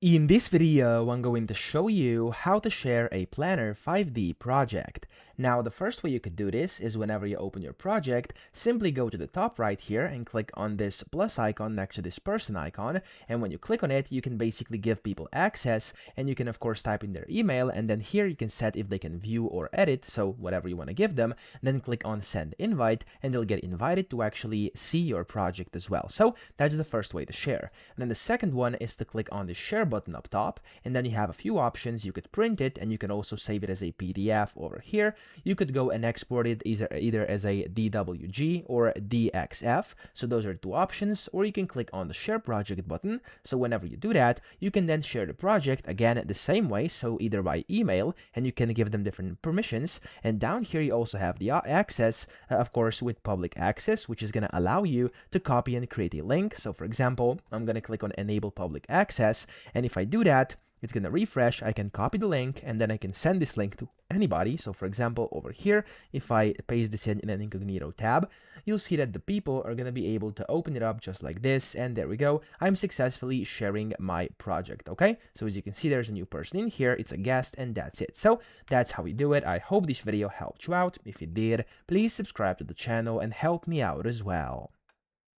In this video, I'm going to show you how to share a Planner 5D project. Now, the first way you could do this is whenever you open your project, simply go to the top right here and click on this plus icon next to this person icon. And when you click on it, you can basically give people access, and you can of course type in their email, and then here you can set if they can view or edit, so whatever you want to give them. Then click on send invite, and they'll get invited to actually see your project as well. So that's the first way to share. And then the second one is to click on the share button up top, and then you have a few options. You could print it, and you can also save it as a PDF over here. You could go and export it either as a DWG or DXF. So those are two options. Or you can click on the share project button. So whenever you do that, you can then share the project again the same way. So either by email, and you can give them different permissions. And down here you also have the access, of course, with public access, which is going to allow you to copy and create a link. So for example, I'm going to click on enable public access, and if I do that, it's going to refresh. I can copy the link, and then I can send this link to anybody. So for example, over here, if I paste this in an incognito tab, you'll see that the people are going to be able to open it up just like this. And there we go. I'm successfully sharing my project. Okay. So as you can see, there's a new person in here. It's a guest, and that's it. So that's how we do it. I hope this video helped you out. If it did, please subscribe to the channel and help me out as well.